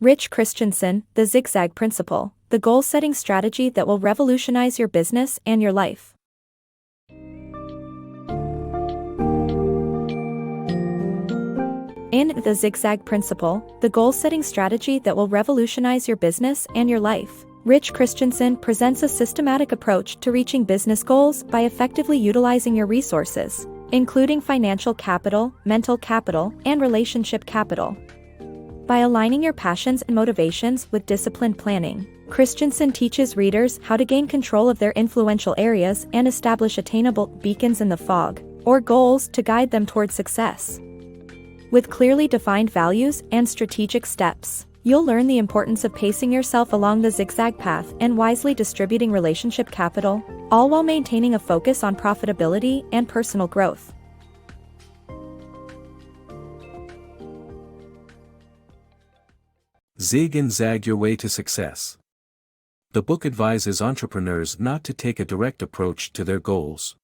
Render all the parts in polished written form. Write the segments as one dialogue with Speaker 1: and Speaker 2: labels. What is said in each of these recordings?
Speaker 1: Rich Christiansen, The Zigzag Principle, the goal-setting strategy that will revolutionize your business and your life. In The Zigzag Principle, the goal-setting strategy that will revolutionize your business and your life, Rich Christiansen presents a systematic approach to reaching business goals by effectively utilizing your resources, including financial capital, mental capital, and relationship capital. By aligning your passions and motivations with disciplined planning, Christiansen teaches readers how to gain control of their influential areas and establish attainable beacons in the fog, or goals to guide them toward success. With clearly defined values and strategic steps, you'll learn the importance of pacing yourself along the zigzag path and wisely distributing relationship capital, all while maintaining a focus on profitability and personal growth.
Speaker 2: Zig and Zag your way to success. The book advises entrepreneurs not to take a direct approach to their goals.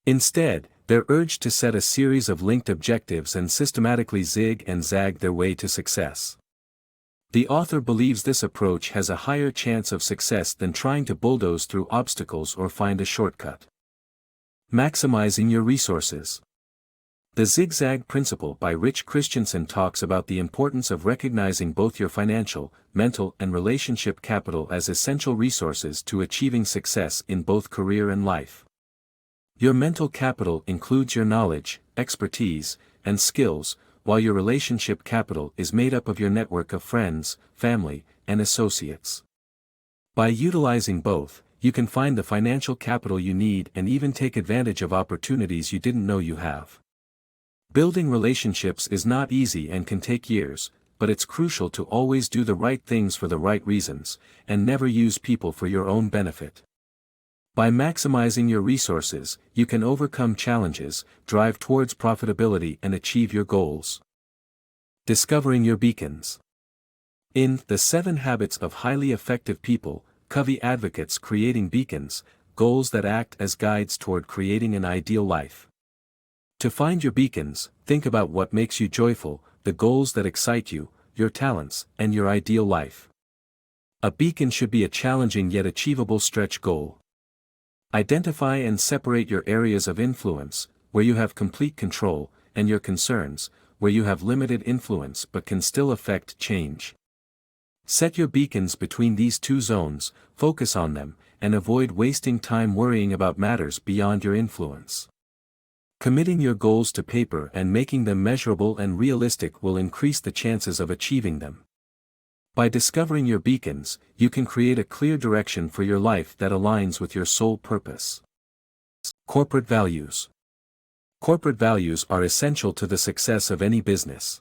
Speaker 2: Instead, they're urged to set a series of linked objectives and systematically zig and zag their way to success. The author believes this approach has a higher chance of success than trying to bulldoze through obstacles or find a shortcut. Maximizing your resources. The Zigzag Principle by Rich Christiansen talks about the importance of recognizing both your financial, mental, and relationship capital as essential resources to achieving success in both career and life. Your mental capital includes your knowledge, expertise, and skills, while your relationship capital is made up of your network of friends, family, and associates. By utilizing both, you can find the financial capital you need and even take advantage of opportunities you didn't know you have. Building relationships is not easy and can take years, but it's crucial to always do the right things for the right reasons, and never use people for your own benefit. By maximizing your resources, you can overcome challenges, drive towards profitability and achieve your goals. Discovering your beacons. In The 7 Habits of Highly Effective People, Covey advocates creating beacons, goals that act as guides toward creating an ideal life. To find your beacons, think about what makes you joyful, the goals that excite you, your talents, and your ideal life. A beacon should be a challenging yet achievable stretch goal. Identify and separate your areas of influence, where you have complete control, and your concerns, where you have limited influence but can still affect change. Set your beacons between these two zones, focus on them, and avoid wasting time worrying about matters beyond your influence. Committing your goals to paper and making them measurable and realistic will increase the chances of achieving them. By discovering your beacons, you can create a clear direction for your life that aligns with your sole purpose. Corporate values. Corporate values are essential to the success of any business.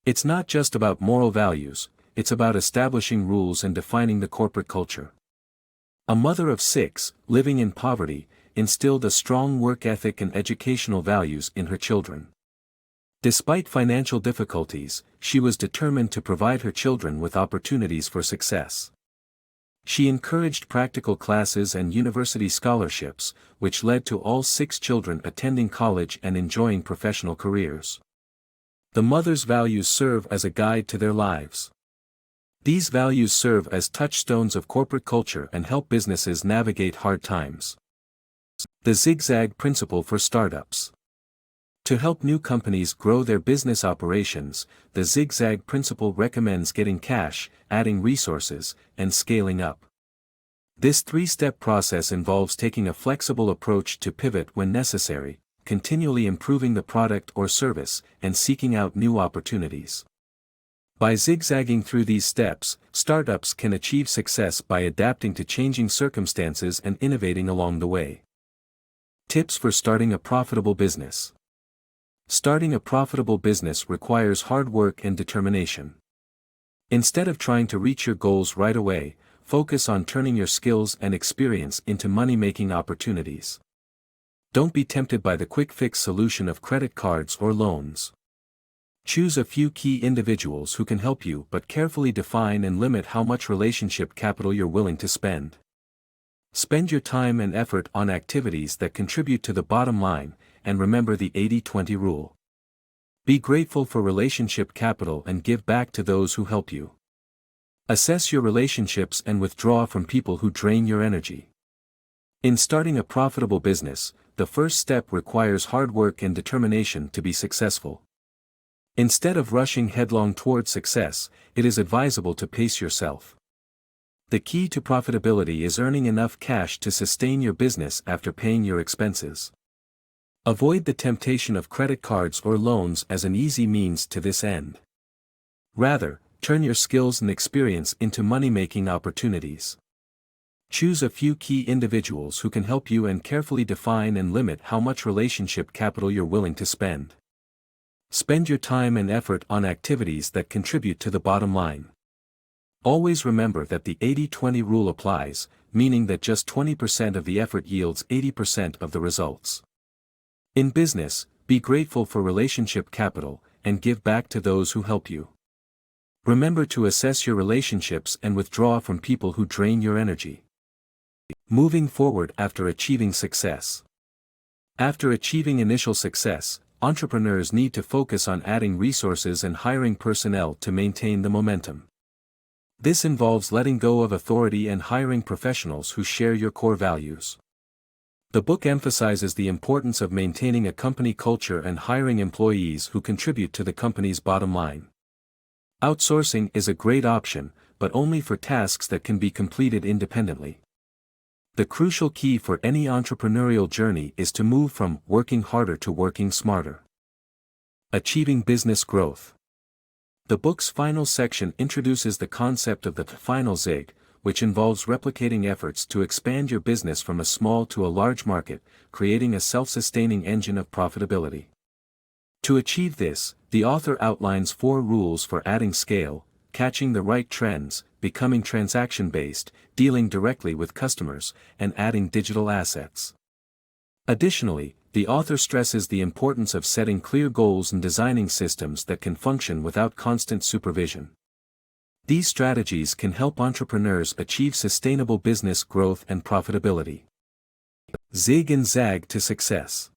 Speaker 2: It's not just about moral values, it's about establishing rules and defining the corporate culture. A mother of 6, living in poverty, instilled a strong work ethic and educational values in her children. Despite financial difficulties, she was determined to provide her children with opportunities for success. She encouraged practical classes and university scholarships, which led to all 6 children attending college and enjoying professional careers. The mother's values serve as a guide to their lives. These values serve as touchstones of corporate culture and help businesses navigate hard times. The Zigzag Principle for Startups. To help new companies grow their business operations, the Zigzag Principle recommends getting cash, adding resources, and scaling up. This 3-step process involves taking a flexible approach to pivot when necessary, continually improving the product or service, and seeking out new opportunities. By zigzagging through these steps, startups can achieve success by adapting to changing circumstances and innovating along the way. Tips for starting a profitable business. Starting a profitable business requires hard work and determination. Instead of trying to reach your goals right away, focus on turning your skills and experience into money-making opportunities. Don't be tempted by the quick-fix solution of credit cards or loans. Choose a few key individuals who can help you, but carefully define and limit how much relationship capital you're willing to spend. Spend your time and effort on activities that contribute to the bottom line, and remember the 80-20 rule. Be grateful for relationship capital and give back to those who help you. Assess your relationships and withdraw from people who drain your energy. In starting a profitable business, the first step requires hard work and determination to be successful. Instead of rushing headlong toward success, it is advisable to pace yourself. The key to profitability is earning enough cash to sustain your business after paying your expenses. Avoid the temptation of credit cards or loans as an easy means to this end. Rather, turn your skills and experience into money-making opportunities. Choose a few key individuals who can help you and carefully define and limit how much relationship capital you're willing to spend. Spend your time and effort on activities that contribute to the bottom line. Always remember that the 80-20 rule applies, meaning that just 20% of the effort yields 80% of the results. In business, be grateful for relationship capital, and give back to those who help you. Remember to assess your relationships and withdraw from people who drain your energy. Moving forward after achieving success. After achieving initial success, entrepreneurs need to focus on adding resources and hiring personnel to maintain the momentum. This involves letting go of authority and hiring professionals who share your core values. The book emphasizes the importance of maintaining a company culture and hiring employees who contribute to the company's bottom line. Outsourcing is a great option, but only for tasks that can be completed independently. The crucial key for any entrepreneurial journey is to move from working harder to working smarter. Achieving business growth. The book's final section introduces the concept of the final zig, which involves replicating efforts to expand your business from a small to a large market, creating a self-sustaining engine of profitability. To achieve this, the author outlines 4 rules for adding scale: catching the right trends, becoming transaction-based, dealing directly with customers, and adding digital assets. Additionally, the author stresses the importance of setting clear goals and designing systems that can function without constant supervision. These strategies can help entrepreneurs achieve sustainable business growth and profitability. Zig and Zag to success.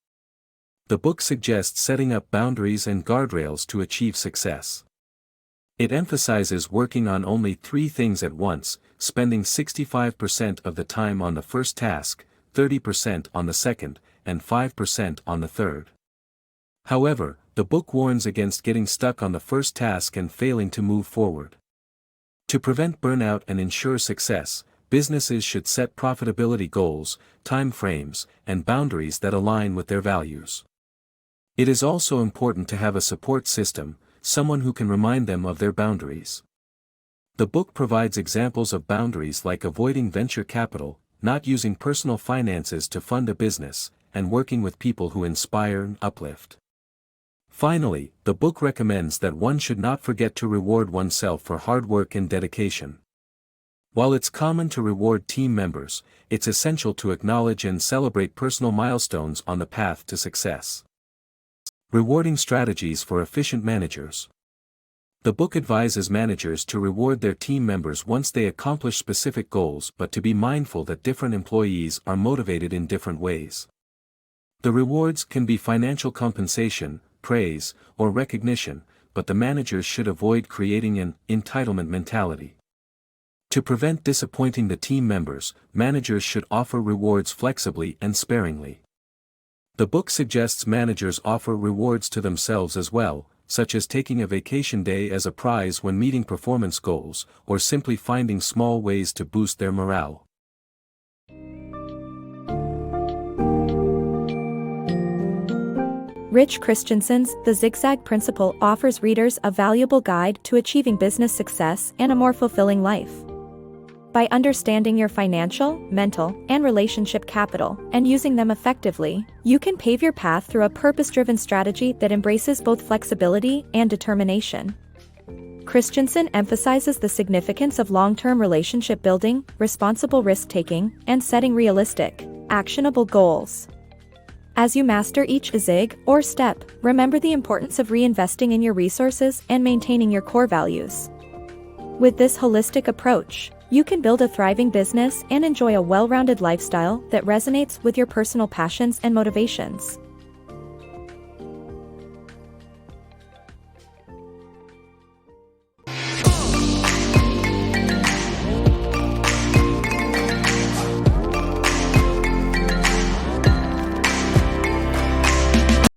Speaker 2: The book suggests setting up boundaries and guardrails to achieve success. It emphasizes working on only 3 things at once, spending 65% of the time on the first task, 30% on the second, and 5% on the third. However, the book warns against getting stuck on the first task and failing to move forward. To prevent burnout and ensure success, businesses should set profitability goals, time frames, and boundaries that align with their values. It is also important to have a support system, someone who can remind them of their boundaries. The book provides examples of boundaries like avoiding venture capital, not using personal finances to fund a business, and working with people who inspire and uplift. Finally, the book recommends that one should not forget to reward oneself for hard work and dedication. While it's common to reward team members, it's essential to acknowledge and celebrate personal milestones on the path to success. Rewarding strategies for efficient managers. The book advises managers to reward their team members once they accomplish specific goals, but to be mindful that different employees are motivated in different ways. The rewards can be financial compensation, praise, or recognition, but the managers should avoid creating an entitlement mentality. To prevent disappointing the team members, managers should offer rewards flexibly and sparingly. The book suggests managers offer rewards to themselves as well, such as taking a vacation day as a prize when meeting performance goals, or simply finding small ways to boost their morale.
Speaker 1: Rich Christiansen's The Zigzag Principle offers readers a valuable guide to achieving business success and a more fulfilling life. By understanding your financial, mental, and relationship capital, and using them effectively, you can pave your path through a purpose-driven strategy that embraces both flexibility and determination. Christiansen emphasizes the significance of long-term relationship building, responsible risk-taking, and setting realistic, actionable goals. As you master each zig or step, remember the importance of reinvesting in your resources and maintaining your core values. With this holistic approach, you can build a thriving business and enjoy a well-rounded lifestyle that resonates with your personal passions and motivations.